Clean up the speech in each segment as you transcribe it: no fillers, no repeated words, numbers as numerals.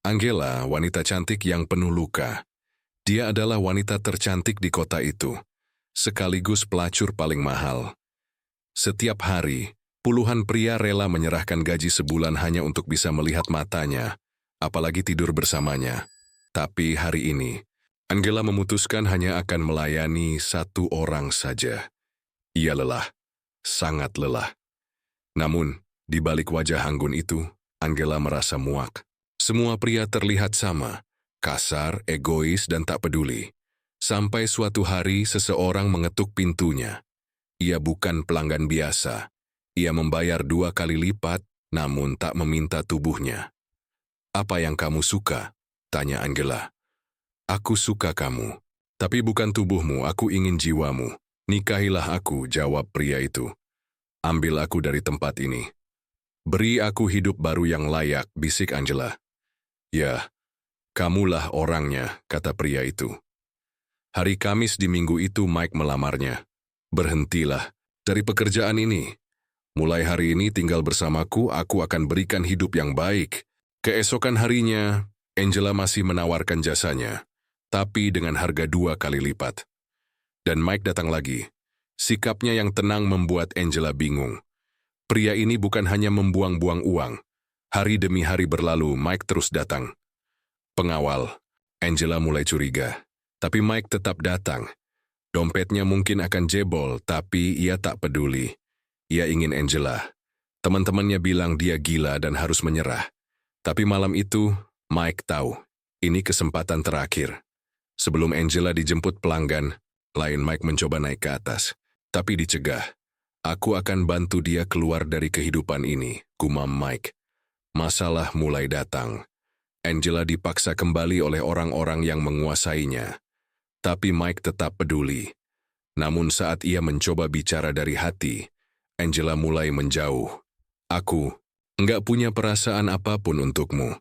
Angela, wanita cantik yang penuh luka. Dia adalah wanita tercantik di kota itu, sekaligus pelacur paling mahal. Setiap hari, puluhan pria rela menyerahkan gaji sebulan hanya untuk bisa melihat matanya, apalagi tidur bersamanya. Tapi hari ini, Angela memutuskan hanya akan melayani satu orang saja. Ia lelah, sangat lelah. Namun, di balik wajah anggun itu, Angela merasa muak. Semua pria terlihat sama, kasar, egois, dan tak peduli. Sampai suatu hari seseorang mengetuk pintunya. Ia bukan pelanggan biasa. Ia membayar 2 kali lipat, namun tak meminta tubuhnya. "Apa yang kamu suka?" tanya Angela. "Aku suka kamu, tapi bukan tubuhmu, aku ingin jiwamu. Nikahilah aku," jawab pria itu. "Ambil aku dari tempat ini. Beri aku hidup baru yang layak," bisik Angela. "Ya, kamulah orangnya," kata pria itu. Hari Kamis di minggu itu Mike melamarnya. "Berhentilah dari pekerjaan ini. Mulai hari ini tinggal bersamaku, aku akan berikan hidup yang baik." Keesokan harinya, Angela masih menawarkan jasanya, tapi dengan harga 2 kali lipat. Dan Mike datang lagi. Sikapnya yang tenang membuat Angela bingung. Pria ini bukan hanya membuang-buang uang. Hari demi hari berlalu, Mike terus datang. Pengawal, Angela mulai curiga. Tapi Mike tetap datang. Dompetnya mungkin akan jebol, tapi ia tak peduli. Ia ingin Angela. Teman-temannya bilang dia gila dan harus menyerah. Tapi malam itu, Mike tahu, ini kesempatan terakhir. Sebelum Angela dijemput pelanggan, lain Mike mencoba naik ke atas. Tapi dicegah. "Aku akan bantu dia keluar dari kehidupan ini," gumam Mike. Masalah mulai datang. Angela dipaksa kembali oleh orang-orang yang menguasainya. Tapi Mike tetap peduli. Namun saat ia mencoba bicara dari hati, Angela mulai menjauh. "Aku enggak punya perasaan apapun untukmu.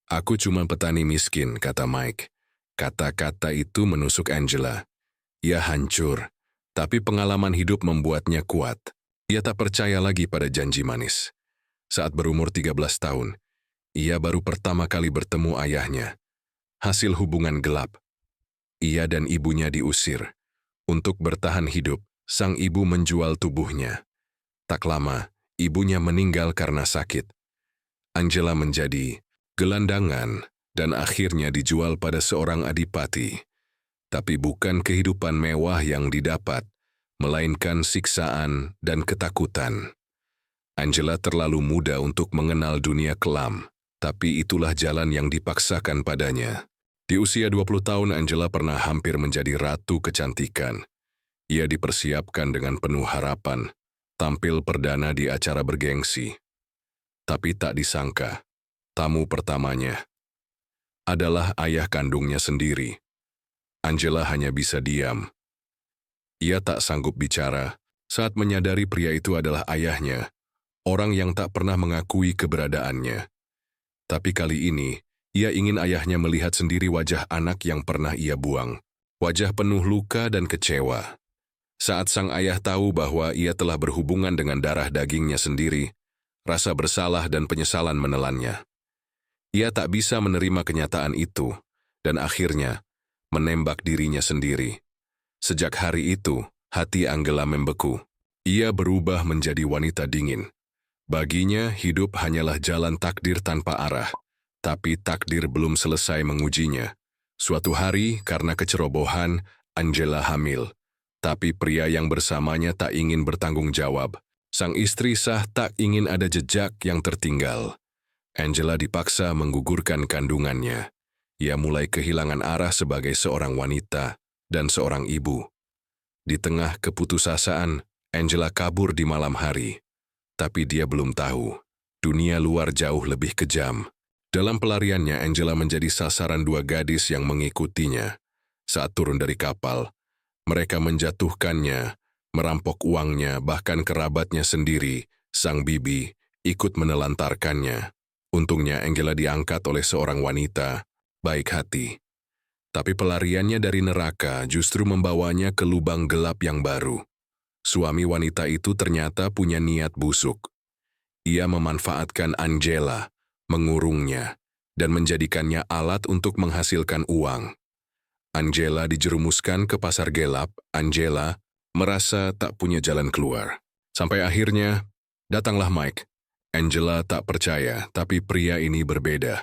Aku cuma petani miskin," kata Mike. Kata-kata itu menusuk Angela. Ia hancur, tapi pengalaman hidup membuatnya kuat. Ia tak percaya lagi pada janji manis. Saat berumur 13 tahun, ia baru pertama kali bertemu ayahnya. Hasil hubungan gelap. Ia dan ibunya diusir. Untuk bertahan hidup, sang ibu menjual tubuhnya. Tak lama, ibunya meninggal karena sakit. Angela menjadi gelandangan dan akhirnya dijual pada seorang adipati. Tapi bukan kehidupan mewah yang didapat, melainkan siksaan dan ketakutan. Angela terlalu muda untuk mengenal dunia kelam, tapi itulah jalan yang dipaksakan padanya. Di usia 20 tahun, Angela pernah hampir menjadi ratu kecantikan. Ia dipersiapkan dengan penuh harapan, tampil perdana di acara bergengsi. Tapi tak disangka, tamu pertamanya adalah ayah kandungnya sendiri. Angela hanya bisa diam. Ia tak sanggup bicara saat menyadari pria itu adalah ayahnya, orang yang tak pernah mengakui keberadaannya. Tapi kali ini, ia ingin ayahnya melihat sendiri wajah anak yang pernah ia buang. Wajah penuh luka dan kecewa. Saat sang ayah tahu bahwa ia telah berhubungan dengan darah dagingnya sendiri, rasa bersalah dan penyesalan menelannya. Ia tak bisa menerima kenyataan itu, dan akhirnya menembak dirinya sendiri. Sejak hari itu, hati Angela membeku. Ia berubah menjadi wanita dingin. Baginya, hidup hanyalah jalan takdir tanpa arah. Tapi takdir belum selesai mengujinya. Suatu hari, karena kecerobohan, Angela hamil. Tapi pria yang bersamanya tak ingin bertanggung jawab. Sang istri sah tak ingin ada jejak yang tertinggal. Angela dipaksa menggugurkan kandungannya. Ia mulai kehilangan arah sebagai seorang wanita dan seorang ibu. Di tengah keputusasaan, Angela kabur di malam hari. Tapi dia belum tahu, dunia luar jauh lebih kejam. Dalam pelariannya, Angela menjadi sasaran 2 gadis yang mengikutinya. Saat turun dari kapal, mereka menjatuhkannya, merampok uangnya, bahkan kerabatnya sendiri, sang bibi, ikut menelantarkannya. Untungnya Angela diangkat oleh seorang wanita, baik hati. Tapi pelariannya dari neraka justru membawanya ke lubang gelap yang baru. Suami wanita itu ternyata punya niat busuk. Ia memanfaatkan Angela, mengurungnya, dan menjadikannya alat untuk menghasilkan uang. Angela dijerumuskan ke pasar gelap. Angela merasa tak punya jalan keluar. Sampai akhirnya, datanglah Mike. Angela tak percaya, tapi pria ini berbeda.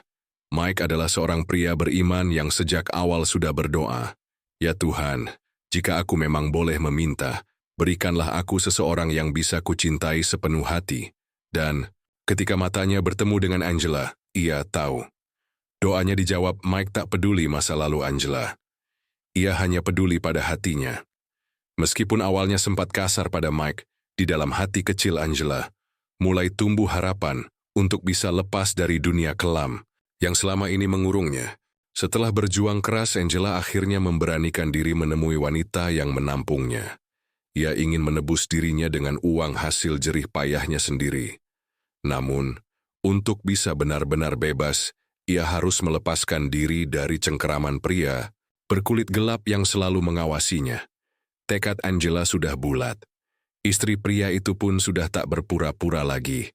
Mike adalah seorang pria beriman yang sejak awal sudah berdoa. Ya Tuhan, jika aku memang boleh meminta, berikanlah aku seseorang yang bisa kucintai sepenuh hati. Dan ketika matanya bertemu dengan Angela, ia tahu. Doanya dijawab. Mike tak peduli masa lalu Angela. Ia hanya peduli pada hatinya. Meskipun awalnya sempat kasar pada Mike, di dalam hati kecil Angela mulai tumbuh harapan untuk bisa lepas dari dunia kelam yang selama ini mengurungnya. Setelah berjuang keras, Angela akhirnya memberanikan diri menemui wanita yang menampungnya. Ia ingin menebus dirinya dengan uang hasil jerih payahnya sendiri. Namun, untuk bisa benar-benar bebas, ia harus melepaskan diri dari cengkeraman pria berkulit gelap yang selalu mengawasinya. Tekad Angela sudah bulat. Istri pria itu pun sudah tak berpura-pura lagi.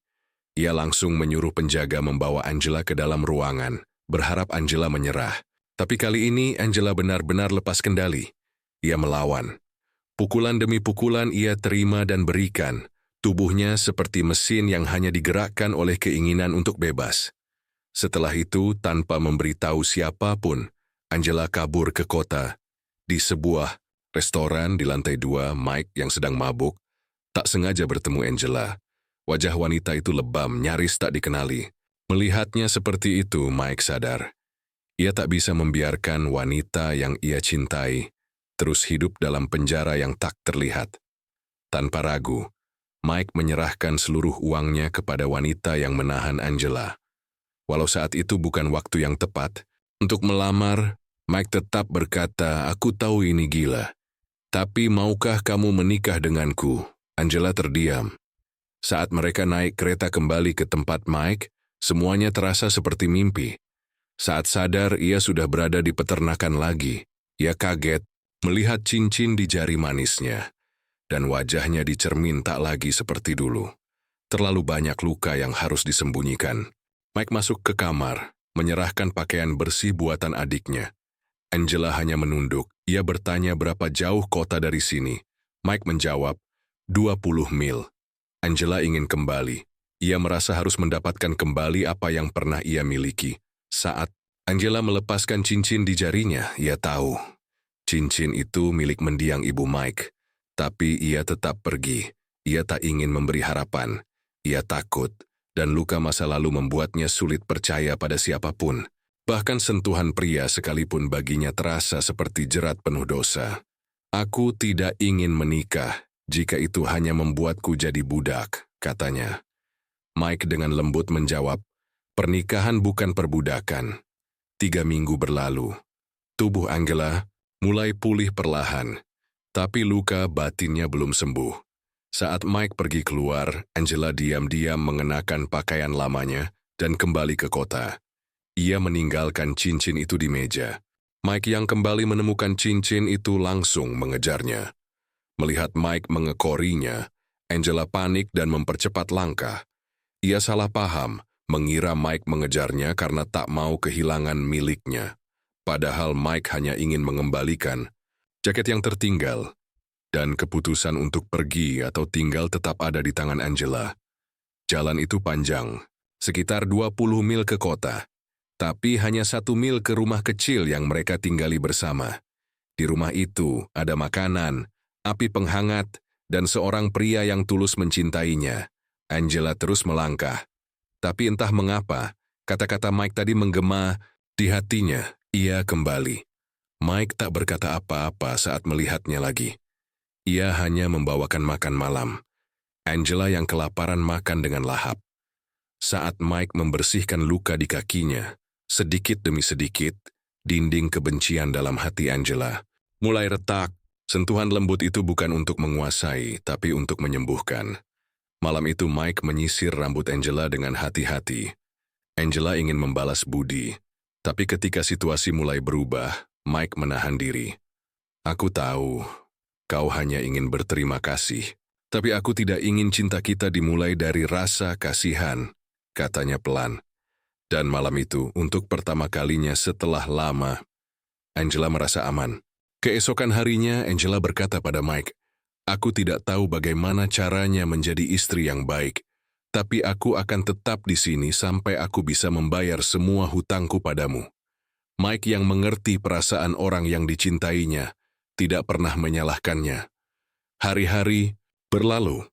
Ia langsung menyuruh penjaga membawa Angela ke dalam ruangan, berharap Angela menyerah. Tapi kali ini Angela benar-benar lepas kendali. Ia melawan. Pukulan demi pukulan ia terima dan berikan. Tubuhnya seperti mesin yang hanya digerakkan oleh keinginan untuk bebas. Setelah itu, tanpa memberitahu siapapun, Angela kabur ke kota. Di sebuah restoran di lantai 2, Mike yang sedang mabuk tak sengaja bertemu Angela. Wajah wanita itu lebam, nyaris tak dikenali. Melihatnya seperti itu, Mike sadar. Ia tak bisa membiarkan wanita yang ia cintai terus hidup dalam penjara yang tak terlihat. Tanpa ragu, Mike menyerahkan seluruh uangnya kepada wanita yang menahan Angela. Walau saat itu bukan waktu yang tepat untuk melamar, Mike tetap berkata, "Aku tahu ini gila. Tapi maukah kamu menikah denganku?" Angela terdiam. Saat mereka naik kereta kembali ke tempat Mike, semuanya terasa seperti mimpi. Saat sadar, ia sudah berada di peternakan lagi. Ia kaget melihat cincin di jari manisnya, dan wajahnya di cermin tak lagi seperti dulu. Terlalu banyak luka yang harus disembunyikan. Mike masuk ke kamar, menyerahkan pakaian bersih buatan adiknya. Angela hanya menunduk. Ia bertanya berapa jauh kota dari sini. Mike menjawab, 20 mil. Angela ingin kembali. Ia merasa harus mendapatkan kembali apa yang pernah ia miliki. Saat Angela melepaskan cincin di jarinya, ia tahu. Cincin itu milik mendiang ibu Mike. Tapi ia tetap pergi. Ia tak ingin memberi harapan. Ia takut, dan luka masa lalu membuatnya sulit percaya pada siapapun. Bahkan sentuhan pria sekalipun baginya terasa seperti jerat penuh dosa. "Aku tidak ingin menikah jika itu hanya membuatku jadi budak," katanya. Mike dengan lembut menjawab, "Pernikahan bukan perbudakan." 3 minggu berlalu. Tubuh Angela mulai pulih perlahan, tapi luka batinnya belum sembuh. Saat Mike pergi keluar, Angela diam-diam mengenakan pakaian lamanya dan kembali ke kota. Ia meninggalkan cincin itu di meja. Mike yang kembali menemukan cincin itu langsung mengejarnya. Melihat Mike mengekorinya, Angela panik dan mempercepat langkah. Ia salah paham, mengira Mike mengejarnya karena tak mau kehilangan miliknya. Padahal Mike hanya ingin mengembalikan jaket yang tertinggal, dan keputusan untuk pergi atau tinggal tetap ada di tangan Angela. Jalan itu panjang, sekitar 20 mil ke kota. Tapi hanya 1 mil ke rumah kecil yang mereka tinggali bersama. Di rumah itu ada makanan, api penghangat, dan seorang pria yang tulus mencintainya. Angela terus melangkah. Tapi entah mengapa, kata-kata Mike tadi menggema di hatinya. Ia kembali. Mike tak berkata apa-apa saat melihatnya lagi. Ia hanya membawakan makan malam. Angela yang kelaparan makan dengan lahap. Saat Mike membersihkan luka di kakinya, sedikit demi sedikit, dinding kebencian dalam hati Angela mulai retak. Sentuhan lembut itu bukan untuk menguasai, tapi untuk menyembuhkan. Malam itu Mike menyisir rambut Angela dengan hati-hati. Angela ingin membalas budi, tapi ketika situasi mulai berubah, Mike menahan diri. "Aku tahu, kau hanya ingin berterima kasih, tapi aku tidak ingin cinta kita dimulai dari rasa kasihan," katanya pelan. Dan malam itu, untuk pertama kalinya setelah lama, Angela merasa aman. Keesokan harinya, Angela berkata pada Mike, "Aku tidak tahu bagaimana caranya menjadi istri yang baik, tapi aku akan tetap di sini sampai aku bisa membayar semua hutangku padamu." Mike yang mengerti perasaan orang yang dicintainya, tidak pernah menyalahkannya. Hari-hari berlalu.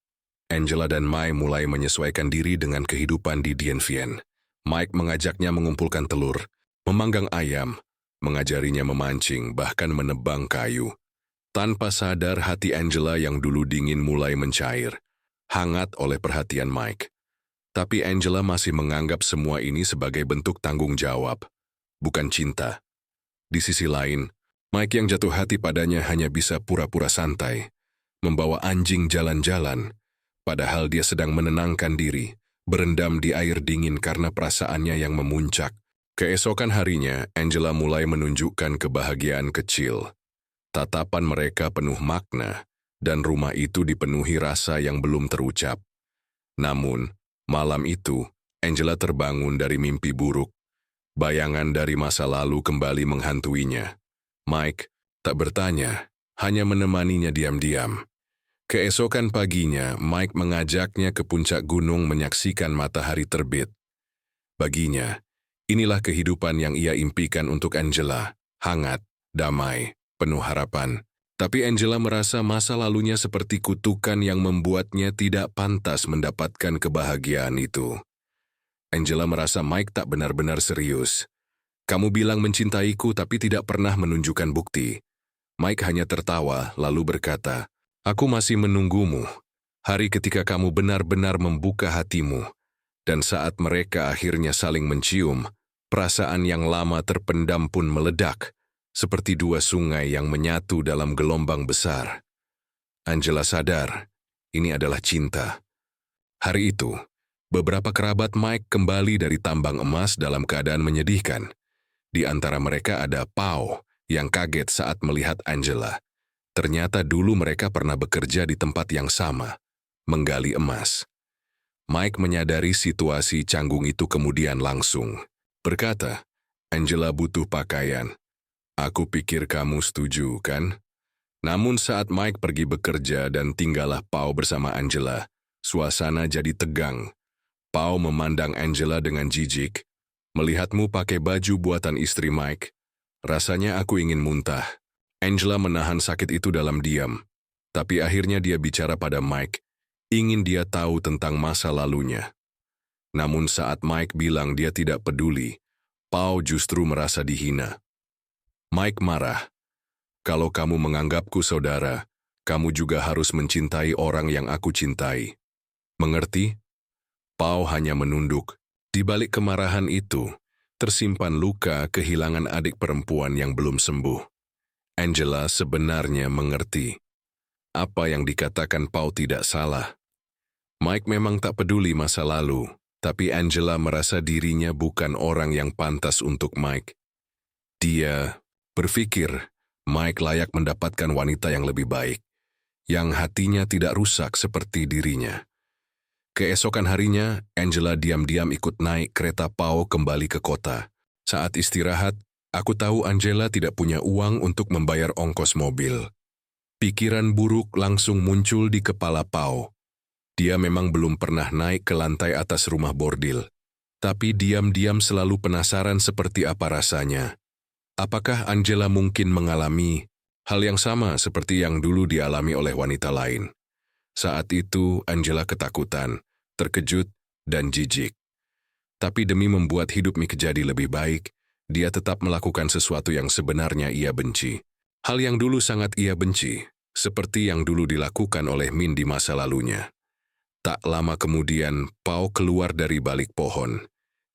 Angela dan Mai mulai menyesuaikan diri dengan kehidupan di Dien Bien. Mike mengajaknya mengumpulkan telur, memanggang ayam, mengajarinya memancing, bahkan menebang kayu. Tanpa sadar, hati Angela yang dulu dingin mulai mencair, hangat oleh perhatian Mike. Tapi Angela masih menganggap semua ini sebagai bentuk tanggung jawab, bukan cinta. Di sisi lain, Mike yang jatuh hati padanya hanya bisa pura-pura santai, membawa anjing jalan-jalan, padahal dia sedang menenangkan diri, berendam di air dingin karena perasaannya yang memuncak. Keesokan harinya, Angela mulai menunjukkan kebahagiaan kecil. Tatapan mereka penuh makna, dan rumah itu dipenuhi rasa yang belum terucap. Namun, malam itu, Angela terbangun dari mimpi buruk. Bayangan dari masa lalu kembali menghantuinya. Mike tak bertanya, hanya menemaninya diam-diam. Keesokan paginya, Mike mengajaknya ke puncak gunung menyaksikan matahari terbit. Baginya, inilah kehidupan yang ia impikan untuk Angela, hangat, damai, penuh harapan. Tapi Angela merasa masa lalunya seperti kutukan yang membuatnya tidak pantas mendapatkan kebahagiaan itu. Angela merasa Mike tak benar-benar serius. "Kamu bilang mencintaiku tapi tidak pernah menunjukkan bukti." Mike hanya tertawa lalu berkata, "Aku masih menunggumu, hari ketika kamu benar-benar membuka hatimu." Dan saat mereka akhirnya saling mencium, perasaan yang lama terpendam pun meledak, seperti dua sungai yang menyatu dalam gelombang besar. Angela sadar, ini adalah cinta. Hari itu, beberapa kerabat Mike kembali dari tambang emas dalam keadaan menyedihkan. Di antara mereka ada Pau, yang kaget saat melihat Angela. Ternyata dulu mereka pernah bekerja di tempat yang sama, menggali emas. Mike menyadari situasi canggung itu kemudian langsung berkata, "Angela butuh pakaian. Aku pikir kamu setuju, kan?" Namun saat Mike pergi bekerja dan tinggallah Pau bersama Angela, suasana jadi tegang. Pau memandang Angela dengan jijik. "Melihatmu pakai baju buatan istri Mike, rasanya aku ingin muntah." Angela menahan sakit itu dalam diam, tapi akhirnya dia bicara pada Mike, ingin dia tahu tentang masa lalunya. Namun saat Mike bilang dia tidak peduli, Pau justru merasa dihina. Mike marah, "Kalau kamu menganggapku saudara, kamu juga harus mencintai orang yang aku cintai. Mengerti?" Pau hanya menunduk. Di balik kemarahan itu, tersimpan luka kehilangan adik perempuan yang belum sembuh. Angela sebenarnya mengerti. Apa yang dikatakan Pau tidak salah. Mike memang tak peduli masa lalu, tapi Angela merasa dirinya bukan orang yang pantas untuk Mike. Dia berpikir Mike layak mendapatkan wanita yang lebih baik, yang hatinya tidak rusak seperti dirinya. Keesokan harinya, Angela diam-diam ikut naik kereta Pau kembali ke kota. Saat istirahat, aku tahu Angela tidak punya uang untuk membayar ongkos mobil. Pikiran buruk langsung muncul di kepala Pau. Dia memang belum pernah naik ke lantai atas rumah bordil, tapi diam-diam selalu penasaran seperti apa rasanya. Apakah Angela mungkin mengalami hal yang sama seperti yang dulu dialami oleh wanita lain? Saat itu, Angela ketakutan, terkejut, dan jijik. Tapi demi membuat hidup Mike jadi lebih baik, dia tetap melakukan sesuatu yang sebenarnya ia benci. Hal yang dulu sangat ia benci, seperti yang dulu dilakukan oleh Min di masa lalunya. Tak lama kemudian, Pau keluar dari balik pohon.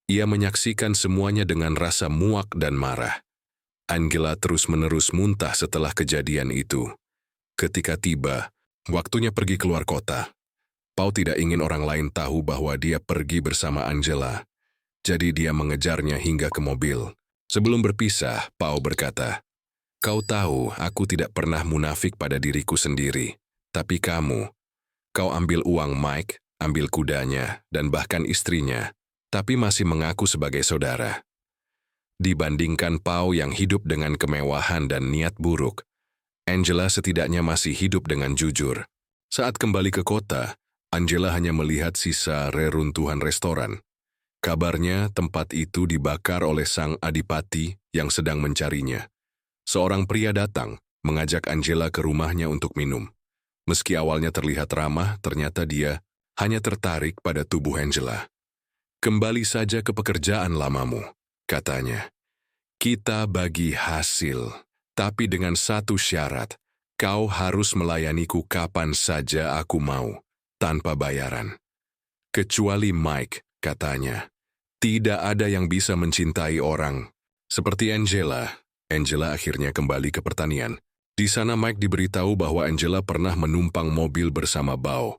Ia menyaksikan semuanya dengan rasa muak dan marah. Angela terus-menerus muntah setelah kejadian itu. Ketika tiba, waktunya pergi keluar kota. Pau tidak ingin orang lain tahu bahwa dia pergi bersama Angela. Jadi dia mengejarnya hingga ke mobil. Sebelum berpisah, Pau berkata, "Kau tahu aku tidak pernah munafik pada diriku sendiri. Tapi kamu, kau ambil uang Mike, ambil kudanya, dan bahkan istrinya. tapi masih mengaku sebagai saudara. Dibandingkan Pau yang hidup dengan kemewahan dan niat buruk, Angela setidaknya masih hidup dengan jujur. Saat kembali ke kota, Angela hanya melihat sisa reruntuhan restoran. Kabarnya tempat itu dibakar oleh sang adipati yang sedang mencarinya. Seorang pria datang, mengajak Angela ke rumahnya untuk minum. Meski awalnya terlihat ramah, ternyata dia hanya tertarik pada tubuh Angela. "Kembali saja ke pekerjaan lamamu," katanya. "Kita bagi hasil, tapi dengan satu syarat, kau harus melayaniku kapan saja aku mau, tanpa bayaran." "Kecuali Mike," katanya. "Tidak ada yang bisa mencintai orang seperti Angela." Angela akhirnya kembali ke pertanian. Di sana Mike diberitahu bahwa Angela pernah menumpang mobil bersama Bao.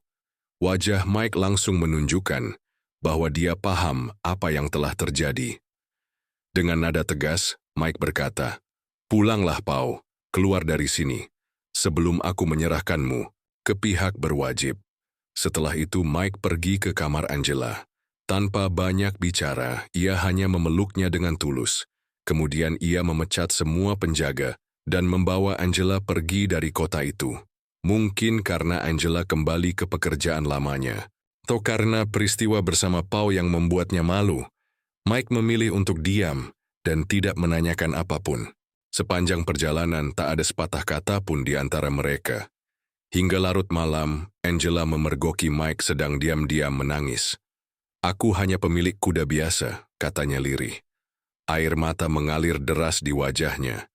Wajah Mike langsung menunjukkan bahwa dia paham apa yang telah terjadi. Dengan nada tegas, Mike berkata, "Pulanglah, Pau, keluar dari sini, sebelum aku menyerahkanmu ke pihak berwajib." Setelah itu Mike pergi ke kamar Angela. Tanpa banyak bicara, ia hanya memeluknya dengan tulus. Kemudian ia memecat semua penjaga dan membawa Angela pergi dari kota itu. Mungkin karena Angela kembali ke pekerjaan lamanya, atau karena peristiwa bersama Pau yang membuatnya malu, Mike memilih untuk diam dan tidak menanyakan apapun. Sepanjang perjalanan tak ada sepatah kata pun di antara mereka. Hingga larut malam, Angela memergoki Mike sedang diam-diam menangis. "Aku hanya pemilik kuda biasa," katanya lirih. Air mata mengalir deras di wajahnya.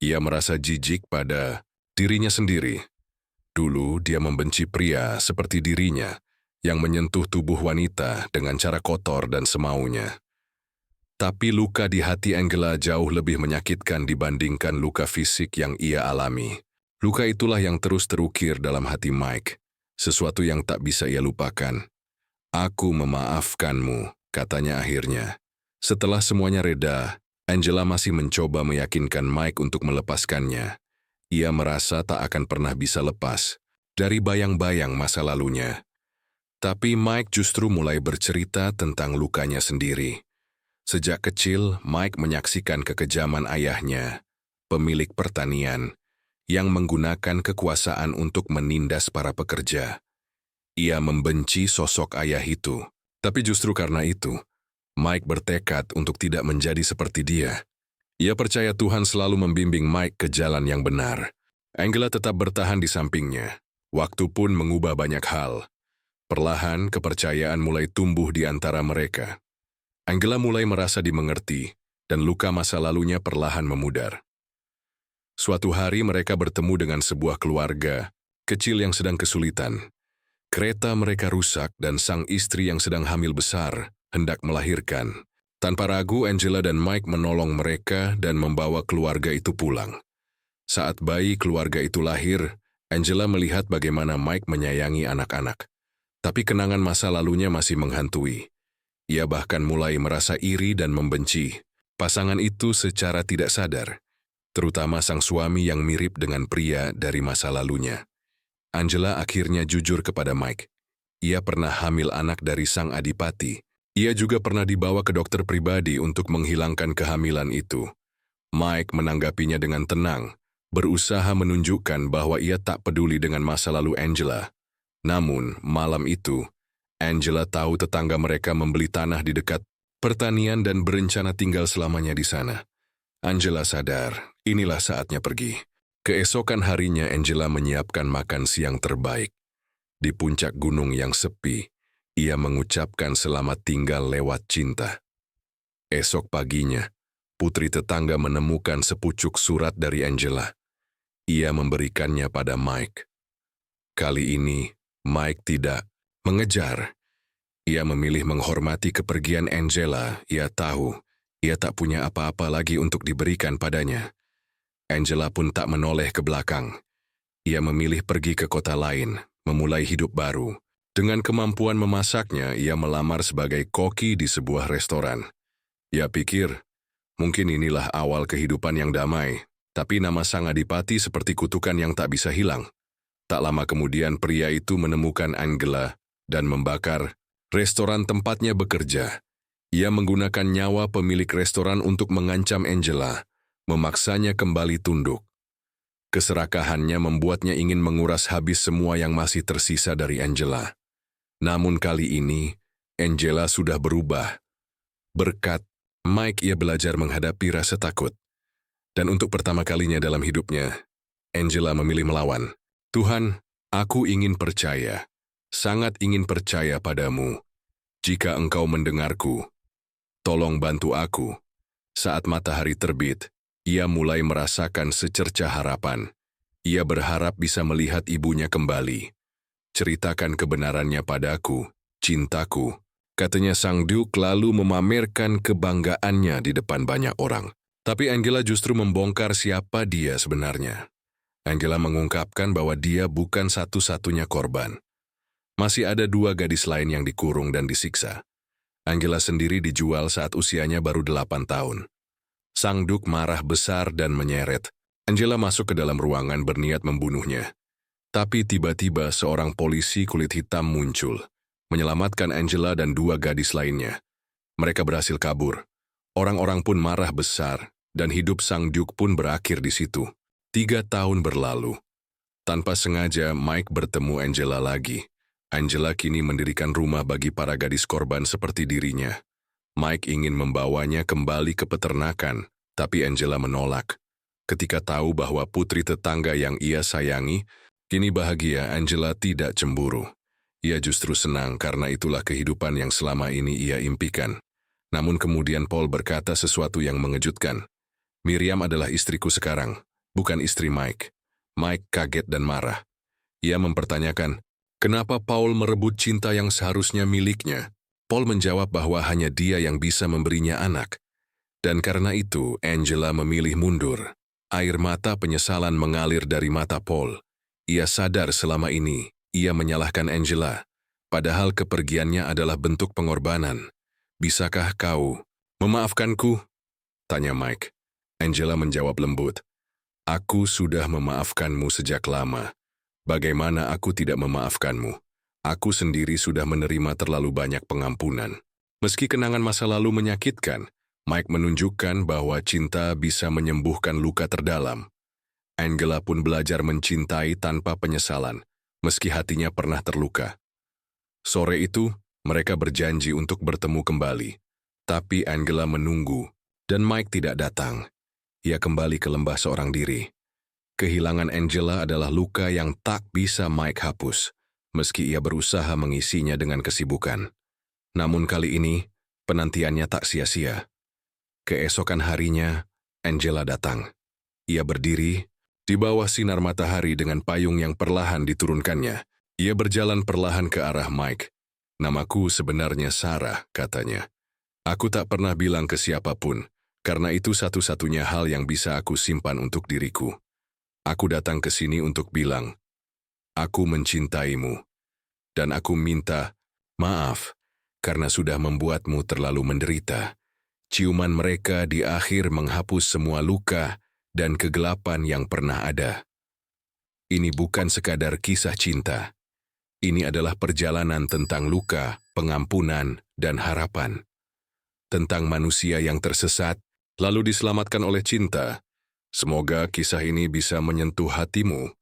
Ia merasa jijik pada dirinya sendiri. Dulu dia membenci pria seperti dirinya yang menyentuh tubuh wanita dengan cara kotor dan semaunya. Tapi luka di hati Angela jauh lebih menyakitkan dibandingkan luka fisik yang ia alami. Luka itulah yang terus terukir dalam hati Mike, sesuatu yang tak bisa ia lupakan. "Aku memaafkanmu," katanya akhirnya. Setelah semuanya reda, Angela masih mencoba meyakinkan Mike untuk melepaskannya. Ia merasa tak akan pernah bisa lepas dari bayang-bayang masa lalunya. Tapi Mike justru mulai bercerita tentang lukanya sendiri. Sejak kecil, Mike menyaksikan kekejaman ayahnya, pemilik pertanian, yang menggunakan kekuasaan untuk menindas para pekerja. Ia membenci sosok ayah itu, tapi justru karena itu, Mike bertekad untuk tidak menjadi seperti dia. Ia percaya Tuhan selalu membimbing Mike ke jalan yang benar. Angela tetap bertahan di sampingnya. Waktu pun mengubah banyak hal. Perlahan, kepercayaan mulai tumbuh di antara mereka. Angela mulai merasa dimengerti, dan luka masa lalunya perlahan memudar. Suatu hari mereka bertemu dengan sebuah keluarga kecil yang sedang kesulitan. Kereta mereka rusak dan sang istri yang sedang hamil besar hendak melahirkan. Tanpa ragu, Angela dan Mike menolong mereka dan membawa keluarga itu pulang. Saat bayi keluarga itu lahir, Angela melihat bagaimana Mike menyayangi anak-anak. Tapi kenangan masa lalunya masih menghantui. Ia bahkan mulai merasa iri dan membenci pasangan itu secara tidak sadar, terutama sang suami yang mirip dengan pria dari masa lalunya. Angela akhirnya jujur kepada Mike. Ia pernah hamil anak dari sang adipati. Ia juga pernah dibawa ke dokter pribadi untuk menghilangkan kehamilan itu. Mike menanggapinya dengan tenang, berusaha menunjukkan bahwa ia tak peduli dengan masa lalu Angela. Namun, malam itu, Angela tahu tetangga mereka membeli tanah di dekat pertanian dan berencana tinggal selamanya di sana. Angela sadar, inilah saatnya pergi. Keesokan harinya Angela menyiapkan makan siang terbaik. Di puncak gunung yang sepi, ia mengucapkan selamat tinggal lewat cinta. Esok paginya, putri tetangga menemukan sepucuk surat dari Angela. Ia memberikannya pada Mike. Kali ini, Mike tidak mengejar. Ia memilih menghormati kepergian Angela. Ia tahu, ia tak punya apa-apa lagi untuk diberikan padanya. Angela pun tak menoleh ke belakang. Ia memilih pergi ke kota lain, memulai hidup baru. Dengan kemampuan memasaknya, ia melamar sebagai koki di sebuah restoran. Ia pikir, mungkin inilah awal kehidupan yang damai, tapi nama sang adipati seperti kutukan yang tak bisa hilang. Tak lama kemudian pria itu menemukan Angela dan membakar restoran tempatnya bekerja. Ia menggunakan nyawa pemilik restoran untuk mengancam Angela, memaksanya kembali tunduk. Keserakahannya membuatnya ingin menguras habis semua yang masih tersisa dari Angela. Namun kali ini, Angela sudah berubah. Berkat Mike, ia belajar menghadapi rasa takut. Dan untuk pertama kalinya dalam hidupnya, Angela memilih melawan. Tuhan, aku ingin percaya, sangat ingin percaya padamu. Jika engkau mendengarku, tolong bantu aku. Saat matahari terbit, ia mulai merasakan secercah harapan. Ia berharap bisa melihat ibunya kembali. Ceritakan kebenarannya padaku, cintaku. Katanya Sang Duke lalu memamerkan kebanggaannya di depan banyak orang. Tapi Angela justru membongkar siapa dia sebenarnya. Angela mengungkapkan bahwa dia bukan satu-satunya korban. Masih ada 2 gadis lain yang dikurung dan disiksa. Angela sendiri dijual saat usianya baru 8 tahun. Sang Duke marah besar dan menyeret. Angela masuk ke dalam ruangan berniat membunuhnya. Tapi tiba-tiba seorang polisi kulit hitam muncul, menyelamatkan Angela dan 2 gadis lainnya. Mereka berhasil kabur. Orang-orang pun marah besar, dan hidup Sang Duke pun berakhir di situ. 3 tahun berlalu. Tanpa sengaja, Mike bertemu Angela lagi. Angela kini mendirikan rumah bagi para gadis korban seperti dirinya. Mike ingin membawanya kembali ke peternakan, tapi Angela menolak. Ketika tahu bahwa putri tetangga yang ia sayangi, kini bahagia, Angela tidak cemburu. Ia justru senang karena itulah kehidupan yang selama ini ia impikan. Namun kemudian Paul berkata sesuatu yang mengejutkan. Miriam adalah istriku sekarang, bukan istri Mike. Mike kaget dan marah. Ia mempertanyakan, kenapa Paul merebut cinta yang seharusnya miliknya? Paul menjawab bahwa hanya dia yang bisa memberinya anak. Dan karena itu, Angela memilih mundur. Air mata penyesalan mengalir dari mata Paul. Ia sadar selama ini, ia menyalahkan Angela. Padahal kepergiannya adalah bentuk pengorbanan. Bisakah kau memaafkanku? Tanya Mike. Angela menjawab lembut. Aku sudah memaafkanmu sejak lama. Bagaimana aku tidak memaafkanmu? Aku sendiri sudah menerima terlalu banyak pengampunan. Meski kenangan masa lalu menyakitkan, Mike menunjukkan bahwa cinta bisa menyembuhkan luka terdalam. Angela pun belajar mencintai tanpa penyesalan, meski hatinya pernah terluka. Sore itu, mereka berjanji untuk bertemu kembali. Tapi Angela menunggu, dan Mike tidak datang. Ia kembali ke lembah seorang diri. Kehilangan Angela adalah luka yang tak bisa Mike hapus, meski ia berusaha mengisinya dengan kesibukan. Namun kali ini, penantiannya tak sia-sia. Keesokan harinya, Angela datang. Ia berdiri di bawah sinar matahari dengan payung yang perlahan diturunkannya. Ia berjalan perlahan ke arah Mike. Namaku sebenarnya Sarah, katanya. Aku tak pernah bilang ke siapapun, karena itu satu-satunya hal yang bisa aku simpan untuk diriku. Aku datang ke sini untuk bilang, aku mencintaimu. Dan aku minta maaf karena sudah membuatmu terlalu menderita. Ciuman mereka di akhir menghapus semua luka dan kegelapan yang pernah ada. Ini bukan sekadar kisah cinta. Ini adalah perjalanan tentang luka, pengampunan, dan harapan. Tentang manusia yang tersesat, lalu diselamatkan oleh cinta. Semoga kisah ini bisa menyentuh hatimu